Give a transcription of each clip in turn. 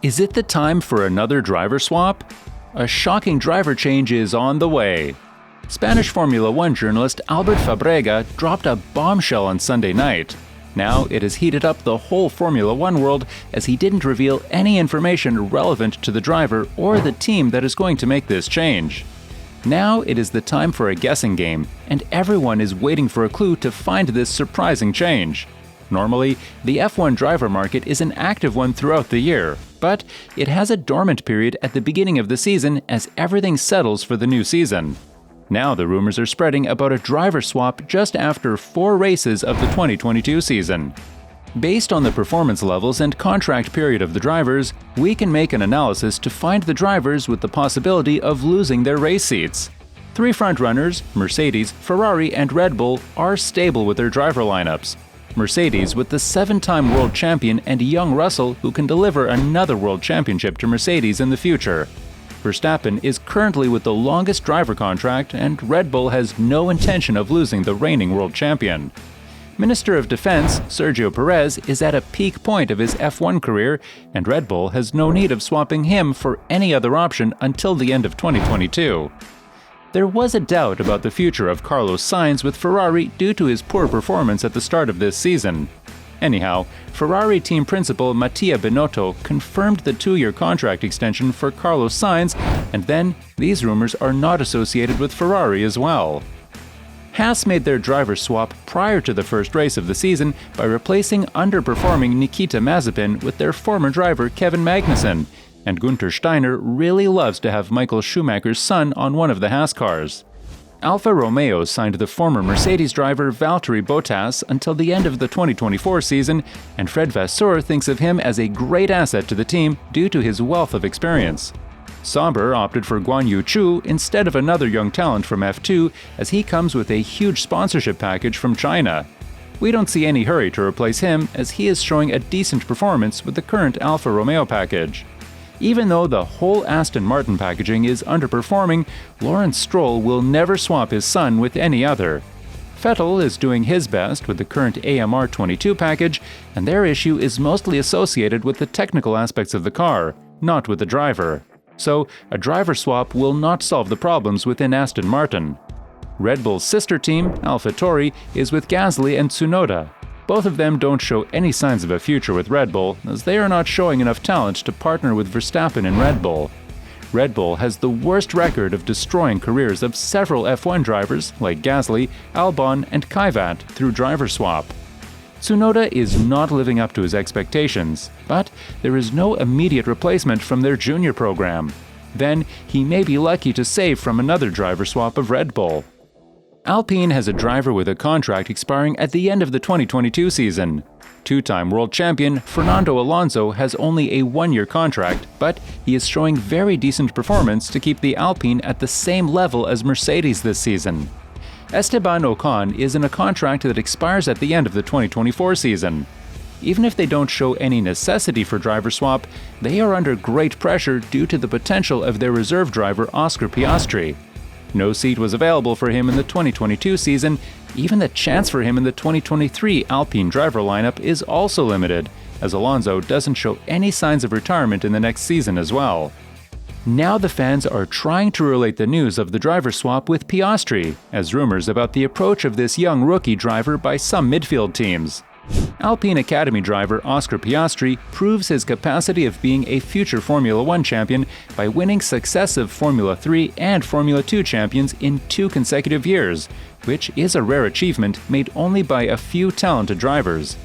Is it the time for another driver swap? A shocking driver change is on the way. Spanish Formula One journalist Albert Fabrega dropped a bombshell on Sunday night. Now it has heated up the whole Formula One world as he didn't reveal any information relevant to the driver or the team that is going to make this change. Now it is the time for a guessing game, and everyone is waiting for a clue to find this surprising change. Normally, the F1 driver market is an active one throughout the year, but it has a dormant period at the beginning of the season as everything settles for the new season. Now the rumors are spreading about a driver swap just after 4 races of the 2022 season. Based on the performance levels and contract period of the drivers, we can make an analysis to find the drivers with the possibility of losing their race seats. 3 frontrunners, Mercedes, Ferrari, and Red Bull, are stable with their driver lineups. Mercedes with the 7-time world champion and young Russell, who can deliver another world championship to Mercedes in the future. Verstappen is currently with the longest driver contract, and Red Bull has no intention of losing the reigning world champion. Minister of Defense Sergio Perez is at a peak point of his F1 career, and Red Bull has no need of swapping him for any other option until the end of 2022. There was a doubt about the future of Carlos Sainz with Ferrari due to his poor performance at the start of this season. Anyhow, Ferrari team principal Mattia Binotto confirmed the 2-year contract extension for Carlos Sainz, and then these rumors are not associated with Ferrari as well. Haas made their driver swap prior to the first race of the season by replacing underperforming Nikita Mazepin with their former driver Kevin Magnussen, and Günther Steiner really loves to have Michael Schumacher's son on one of the Haas cars. Alfa Romeo signed the former Mercedes driver Valtteri Bottas until the end of the 2024 season, and Fred Vasseur thinks of him as a great asset to the team due to his wealth of experience. Sauber opted for Guan Yu Chu instead of another young talent from F2, as he comes with a huge sponsorship package from China. We don't see any hurry to replace him, as he is showing a decent performance with the current Alfa Romeo package. Even though the whole Aston Martin packaging is underperforming, Lawrence Stroll will never swap his son with any other. Vettel is doing his best with the current AMR 22 package, and their issue is mostly associated with the technical aspects of the car, not with the driver. So, a driver swap will not solve the problems within Aston Martin. Red Bull's sister team, AlphaTauri, is with Gasly and Tsunoda. Both of them don't show any signs of a future with Red Bull, as they are not showing enough talent to partner with Verstappen in Red Bull. Red Bull has the worst record of destroying careers of several F1 drivers like Gasly, Albon, and Kvyat through driver swap. Tsunoda is not living up to his expectations, but there is no immediate replacement from their junior program. Then he may be lucky to save from another driver swap of Red Bull. Alpine has a driver with a contract expiring at the end of the 2022 season. 2-time world champion Fernando Alonso has only a 1-year contract, but he is showing very decent performance to keep the Alpine at the same level as Mercedes this season. Esteban Ocon is in a contract that expires at the end of the 2024 season. Even if they don't show any necessity for driver swap, they are under great pressure due to the potential of their reserve driver Oscar Piastri. No seat was available for him in the 2022 season. Even the chance for him in the 2023 Alpine driver lineup is also limited, as Alonso doesn't show any signs of retirement in the next season as well. Now the fans are trying to relate the news of the driver swap with Piastri, as rumors about the approach of this young rookie driver by some midfield teams. Alpine Academy driver Oscar Piastri proves his capacity of being a future Formula One champion by winning successive Formula 3 and Formula 2 champions in 2 consecutive years, which is a rare achievement made only by a few talented drivers.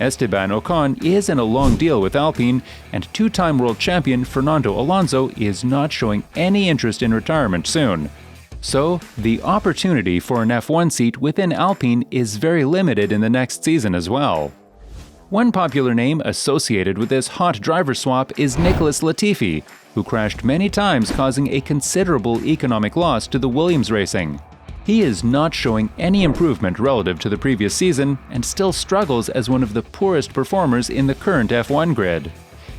Esteban Ocon is in a long deal with Alpine, and 2-time world champion Fernando Alonso is not showing any interest in retirement soon. So, the opportunity for an F1 seat within Alpine is very limited in the next season as well. One popular name associated with this hot driver swap is Nicholas Latifi, who crashed many times, causing a considerable economic loss to the Williams Racing. He is not showing any improvement relative to the previous season and still struggles as one of the poorest performers in the current F1 grid.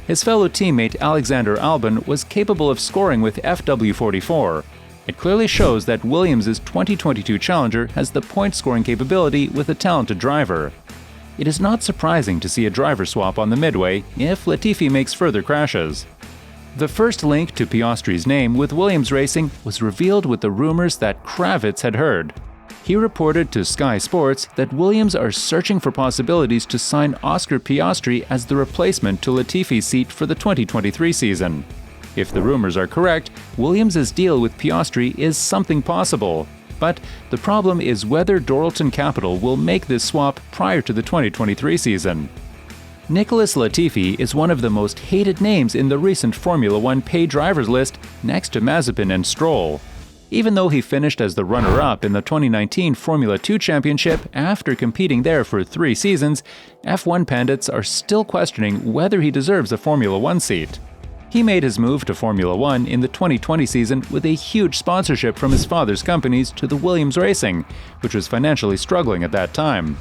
His fellow teammate Alexander Albon was capable of scoring with FW44. It clearly shows that Williams' 2022 challenger has the point-scoring capability with a talented driver. it is not surprising to see a driver swap on the midway if Latifi makes further crashes. The first link to Piastri's name with Williams Racing was revealed with the rumors that Kravitz had heard. He reported to Sky Sports that Williams are searching for possibilities to sign Oscar Piastri as the replacement to Latifi's seat for the 2023 season. If the rumors are correct, Williams' deal with Piastri is something possible. But the problem is whether Doralton Capital will make this swap prior to the 2023 season. Nicholas Latifi is one of the most hated names in the recent Formula One paid drivers list, next to Mazepin and Stroll. Even though he finished as the runner-up in the 2019 Formula 2 Championship after competing there for 3 seasons, F1 pundits are still questioning whether he deserves a Formula One seat. He made his move to Formula One in the 2020 season with a huge sponsorship from his father's companies to the Williams Racing, which was financially struggling at that time.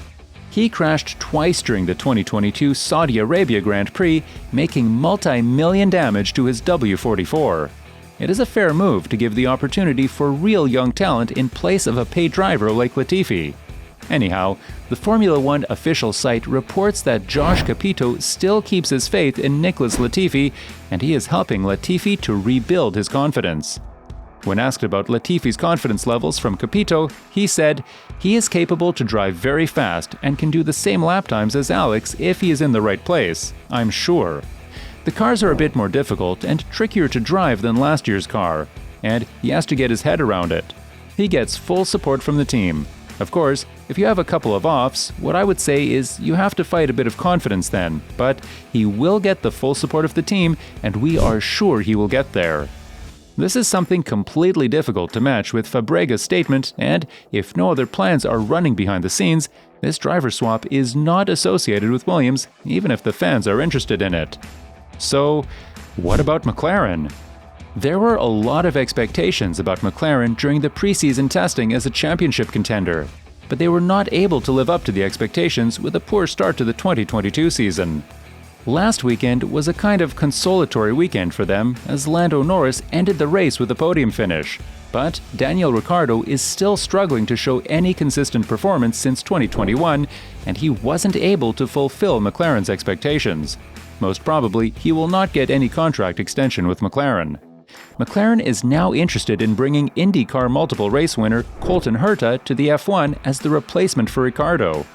He crashed twice during the 2022 Saudi Arabia Grand Prix, making multi-million damage to his W44. It is a fair move to give the opportunity for real young talent in place of a paid driver like Latifi. Anyhow, the Formula One official site reports that Josh Capito still keeps his faith in Nicholas Latifi, and he is helping Latifi to rebuild his confidence. When asked about Latifi's confidence levels from Capito, he said, "He is capable to drive very fast and can do the same lap times as Alex if he is in the right place, I'm sure. The cars are a bit more difficult and trickier to drive than last year's car, and he has to get his head around it. He gets full support from the team. Of course, if you have a couple of offs, what I would say is you have to fight a bit of confidence then, but he will get the full support of the team, and we are sure he will get there." This is something completely difficult to match with Fabrega's statement, and if no other plans are running behind the scenes, this driver swap is not associated with Williams, even if the fans are interested in it. So, what about McLaren? There were a lot of expectations about McLaren during the preseason testing as a championship contender, but they were not able to live up to the expectations with a poor start to the 2022 season. Last weekend was a kind of consolatory weekend for them as Lando Norris ended the race with a podium finish, but Daniel Ricciardo is still struggling to show any consistent performance since 2021, and he wasn't able to fulfill McLaren's expectations. Most probably, he will not get any contract extension with McLaren. McLaren is now interested in bringing IndyCar multiple race winner Colton Herta to the F1 as the replacement for Ricciardo.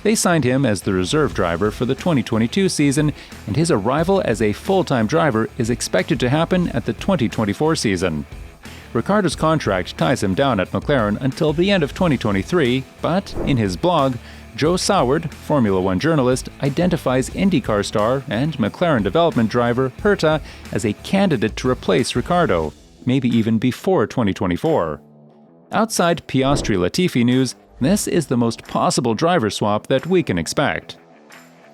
They signed him as the reserve driver for the 2022 season, and his arrival as a full-time driver is expected to happen at the 2024 season. Ricciardo's contract ties him down at McLaren until the end of 2023, but in his blog, Joe Soward, Formula One journalist, identifies IndyCar star and McLaren development driver Herta as a candidate to replace Ricciardo, maybe even before 2024. Outside Piastri-Latifi news, this is the most possible driver swap that we can expect.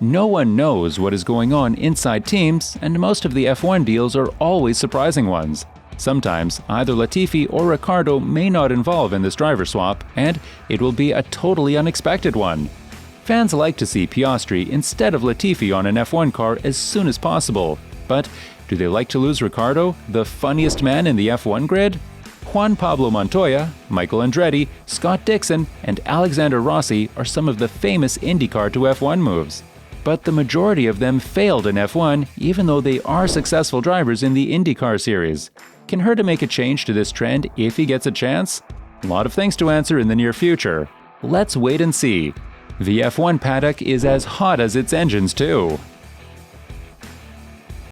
No one knows what is going on inside teams, and most of the F1 deals are always surprising ones. Sometimes, either Latifi or Ricciardo may not involve in this driver swap, and it will be a totally unexpected one. Fans like to see Piastri instead of Latifi on an F1 car as soon as possible, but do they like to lose Ricciardo, the funniest man in the F1 grid? Juan Pablo Montoya, Michael Andretti, Scott Dixon, and Alexander Rossi are some of the famous IndyCar to F1 moves. But the majority of them failed in F1, even though they are successful drivers in the IndyCar series. Can Herta make a change to this trend if he gets a chance? A lot of things to answer in the near future. Let's wait and see. The F1 paddock is as hot as its engines, too.